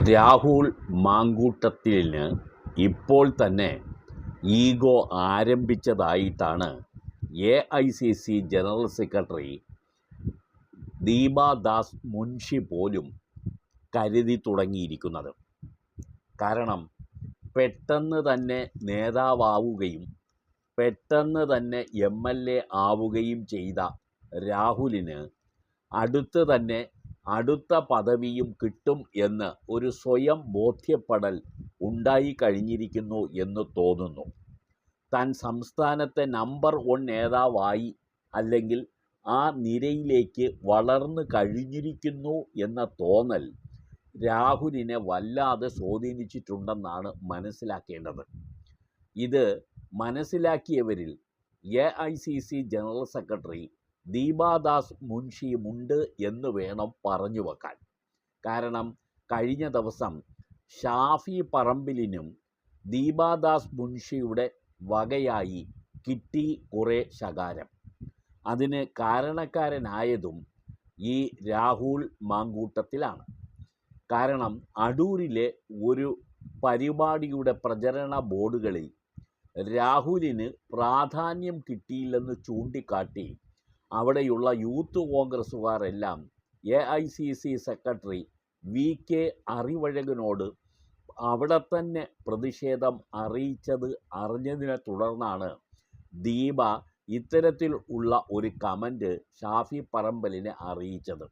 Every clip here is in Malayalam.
രാഹുൽ മാങ്കൂട്ടത്തിന് ഇപ്പോൾ തന്നെ ഈഗോ ആരംഭിച്ചതായിട്ടാണ് AICC general secretary Deepa Das Munshi പോലും കരുതി തുടങ്ങിയിരിക്കുന്നത്. കാരണം പെട്ടെന്ന് തന്നെ നേതാവാവുകയും പെട്ടെന്ന് തന്നെ MLA ആവുകയും ചെയ്ത രാഹുലിന് അടുത്ത പദവിയും കിട്ടും എന്ന് ഒരു സ്വയം ബോധ്യപ്പെടൽ ഉണ്ടായിക്കഴിഞ്ഞിരിക്കുന്നു എന്ന് തോന്നുന്നു. താൻ സംസ്ഥാനത്തെ നമ്പർ 1 നേതാവായി അല്ലെങ്കിൽ ആ നിരയിലേക്ക് വളർന്നു കഴിഞ്ഞിരിക്കുന്നു എന്ന തോന്നൽ രാഹുലിനെ വല്ലാതെ സ്വാധീനിച്ചിട്ടുണ്ടെന്നാണ് മനസ്സിലാക്കേണ്ടത്. ഇത് മനസ്സിലാക്കിയവരിൽ AICC ജനറൽ സെക്രട്ടറി ദീപാദാസ് മുൻഷിയുമുണ്ട് എന്ന് വേണം പറഞ്ഞു വെക്കാൻ. കാരണം കഴിഞ്ഞ ദിവസം ഷാഫി പറമ്പിലിനും ദീപാദാസ് മുൻഷിയുടെ വകയായി കിട്ടി കുറേ ശകാരം. അതിന് കാരണക്കാരനായതും ഈ രാഹുൽ മാങ്കൂട്ടത്തിലാണ്. കാരണം അടൂരിലെ ഒരു പരിപാടിയുടെ പ്രചരണ ബോർഡുകളിൽ രാഹുലിന് പ്രാധാന്യം കിട്ടിയില്ലെന്ന് ചൂണ്ടിക്കാട്ടി അവിടെയുള്ള യൂത്ത് കോൺഗ്രസ്സുകാരെല്ലാം AICC സെക്രട്ടറി VK അറിവഴകനോട് അവിടെ തന്നെ പ്രതിഷേധം അറിഞ്ഞതിനെ തുടർന്നാണ് ദീപ ഇത്തരത്തിൽ ഉള്ള ഒരു കമൻറ്റ് ഷാഫി പറമ്പലിനെ അറിയിച്ചത്.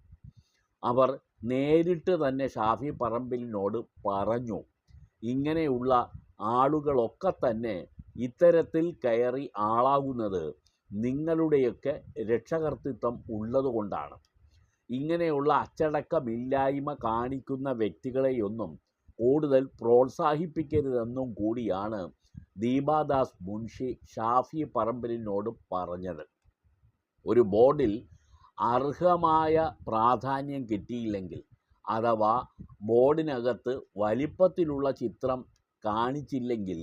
അവർ നേരിട്ട് തന്നെ ഷാഫി പറമ്പലിനോട് പറഞ്ഞു, ഇങ്ങനെയുള്ള ആളുകളൊക്കെ തന്നെ ഇത്തരത്തിൽ കയറി ആളാകുന്നത് നിങ്ങളുടെയൊക്കെ രക്ഷകർത്തൃത്വം ഉള്ളതുകൊണ്ടാണ്. ഇങ്ങനെയുള്ള അച്ചടക്കമില്ലായ്മ കാണിക്കുന്ന വ്യക്തികളെയൊന്നും കൂടുതൽ പ്രോത്സാഹിപ്പിക്കരുതെന്നും കൂടിയാണ് ദീപാദാസ് മുൻഷി ഷാഫി പറമ്പലിനോട് പറഞ്ഞത്. ഒരു ബോർഡിൽ അർഹമായ പ്രാധാന്യം കിട്ടിയില്ലെങ്കിൽ അഥവാ ബോർഡിനകത്ത് വലിപ്പത്തിലുള്ള ചിത്രം കാണിച്ചില്ലെങ്കിൽ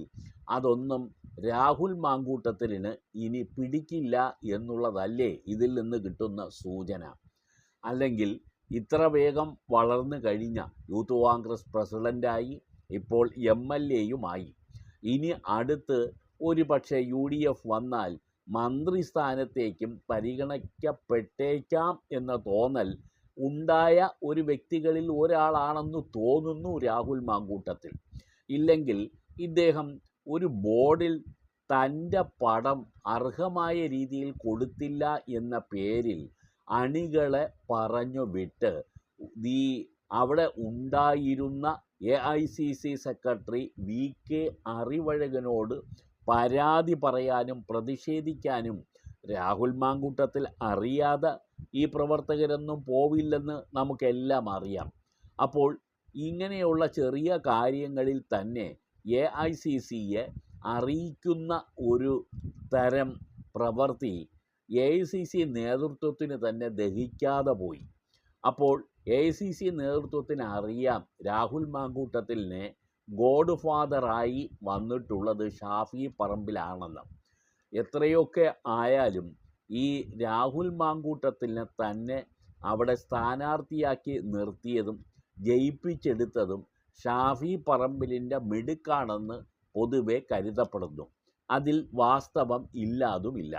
അതൊന്നും രാഹുൽ മാങ്കൂട്ടത്തിന് ഇനി പിടിക്കില്ല എന്നുള്ളതല്ലേ ഇതിൽ നിന്ന് കിട്ടുന്ന സൂചന. അല്ലെങ്കിൽ ഇത്ര വേഗം വളർന്നു കഴിഞ്ഞ യൂത്ത് കോൺഗ്രസ് പ്രസിഡൻ്റായി, ഇപ്പോൾ MLAയുമായി, ഇനി അടുത്ത് ഒരു പക്ഷേ UDF വന്നാൽ മന്ത്രിസ്ഥാനത്തേക്കും പരിഗണിക്കപ്പെട്ടേക്കാം എന്ന തോന്നൽ ഉണ്ടായ ഒരു വ്യക്തികളിൽ ഒരാളാണെന്ന് തോന്നുന്നു രാഹുൽ മാങ്കൂട്ടത്തിൽ. ഇല്ലെങ്കിൽ ഇദ്ദേഹം ഒരു ബോർഡിൽ തൻ്റെ പടം അർഹമായ രീതിയിൽ കൊടുത്തില്ല എന്ന പേരിൽ അണികളെ പറഞ്ഞു വിട്ട് അവിടെ ഉണ്ടായിരുന്ന AICC സെക്രട്ടറി VK അറിവഴകനോട് പരാതി പറയാനും പ്രതിഷേധിക്കാനും രാഹുൽ മാങ്കൂട്ടത്തിൽ അറിയാതെ ഈ പ്രവർത്തകരൊന്നും പോവില്ലെന്ന് നമുക്കെല്ലാം അറിയാം. അപ്പോൾ ഇങ്ങനെയുള്ള ചെറിയ കാര്യങ്ങളിൽ തന്നെ AICCയെ അറിയിക്കുന്ന ഒരു തരം പ്രവൃത്തി AICC നേതൃത്വത്തിന് തന്നെ ദഹിക്കാതെ പോയി. അപ്പോൾ AICC നേതൃത്വത്തിന് അറിയാം രാഹുൽ മാങ്കൂട്ടത്തിലിനെ ഗോഡ് ഫാദറായി വന്നിട്ടുള്ളത് ഷാഫി പറമ്പിലാണെന്ന്. എത്രയൊക്കെ ആയാലും ഈ രാഹുൽ മാങ്കൂട്ടത്തിനെ തന്നെ അവിടെ സ്ഥാനാർത്ഥിയാക്കി നിർത്തിയതും ജയിപ്പിച്ചെടുത്തതും ഷാഫി പറമ്പിലിൻ്റെ മിടുക്കാണെന്ന് പൊതുവെ കരുതപ്പെടുന്നു. അതിൽ വാസ്തവം ഇല്ലാതുമില്ല.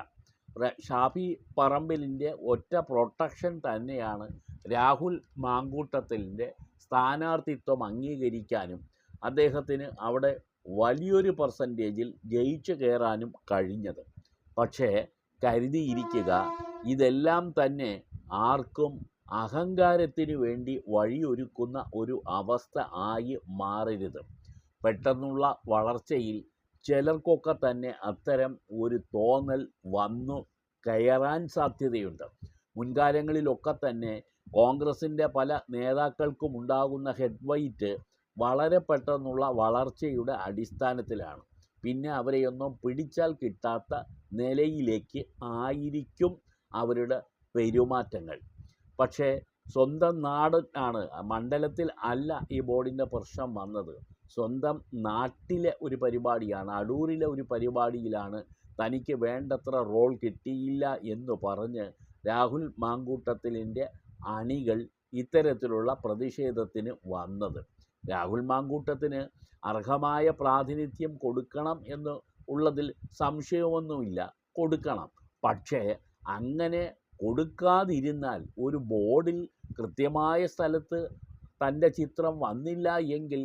ഷാഫി പറമ്പിലിൻ്റെ ഒറ്റ പ്രൊട്ടക്ഷൻ തന്നെയാണ് രാഹുൽ മാങ്കൂട്ടത്തിൻ്റെ സ്ഥാനാർത്ഥിത്വം അംഗീകരിക്കാനും അദ്ദേഹത്തിന് അവിടെ വലിയൊരു പെർസെൻറ്റേജിൽ ജയിച്ചു കയറാനും കഴിഞ്ഞത്. പക്ഷേ കരുതിയിരിക്കുക, ഇതെല്ലാം തന്നെ ആർക്കും അഹങ്കാരത്തിന് വേണ്ടി വഴിയൊരുക്കുന്ന ഒരു അവസ്ഥ ആയി മാറരുത്. പെട്ടെന്നുള്ള വളർച്ചയിൽ ചിലർക്കൊക്കെ തന്നെ അത്തരം ഒരു തോന്നൽ വന്നു കയറാൻ സാധ്യതയുണ്ട്. മുൻകാലങ്ങളിലൊക്കെ തന്നെ കോൺഗ്രസിൻ്റെ പല നേതാക്കൾക്കും ഉണ്ടാകുന്ന ഹെഡ് വെയ്റ്റ് വളരെ പെട്ടെന്നുള്ള വളർച്ചയുടെ അടിസ്ഥാനത്തിലാണ്. പിന്നെ അവരെയൊന്നും പിടിച്ചാൽ കിട്ടാത്ത നിലയിലേക്ക് ആയിരിക്കും അവരുടെ പെരുമാറ്റങ്ങൾ. പക്ഷേ സ്വന്തം നാട് ആണ്, മണ്ഡലത്തിൽ അല്ല ഈ ബോർഡിൻ്റെ പ്രശ്നം വന്നത്. സ്വന്തം നാട്ടിലെ ഒരു പരിപാടിയാണ്, അടൂരിലെ ഒരു പരിപാടിയിലാണ് തനിക്ക് വേണ്ടത്ര റോൾ കിട്ടിയില്ല എന്ന് പറഞ്ഞ് രാഹുൽ മാങ്കൂട്ടത്തിലിൻ്റെ അണികൾ ഇത്തരത്തിലുള്ള പ്രതിഷേധത്തിന് വന്നത്. രാഹുൽ മാങ്കൂട്ടത്തിന് അർഹമായ പ്രാതിനിധ്യം കൊടുക്കണം എന്ന് ഉള്ളതിൽ സംശയമൊന്നുമില്ല, കൊടുക്കണം. പക്ഷേ അങ്ങനെ കൊടുക്കാതിരുന്നാൽ ഒരു ബോർഡിൽ കൃത്യമായ സ്ഥലത്ത് തൻ്റെ ചിത്രം വന്നില്ല എങ്കിൽ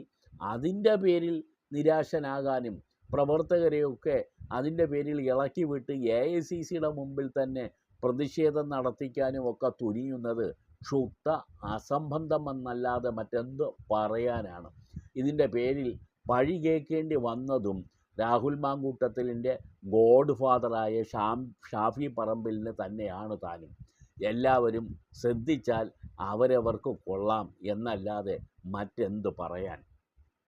അതിൻ്റെ പേരിൽ നിരാശനാകാനും പ്രവർത്തകരെയൊക്കെ അതിൻ്റെ പേരിൽ ഇളക്കി വിട്ട് AICCയുടെ മുമ്പിൽ തന്നെ പ്രതിഷേധം നടത്തിക്കാനും ഒക്കെ തുനിയുന്നത് ക്ഷുബ്ധ അസംബന്ധമെന്നല്ലാതെ മറ്റെന്ത് പറയാനാണ്. ഇതിൻ്റെ പേരിൽ പഴി കേൾക്കേണ്ടി വന്നതും രാഹുൽ മാങ്കൂട്ടത്തിലിൻ്റെ ഗോഡ് ഫാദറായ ഷാഫി പറമ്പിലിന് തന്നെയാണ് താനും. എല്ലാവരും ശ്രദ്ധിച്ചാൽ അവരവർക്ക് കൊള്ളാം എന്നല്ലാതെ മറ്റെന്ത് പറയാൻ.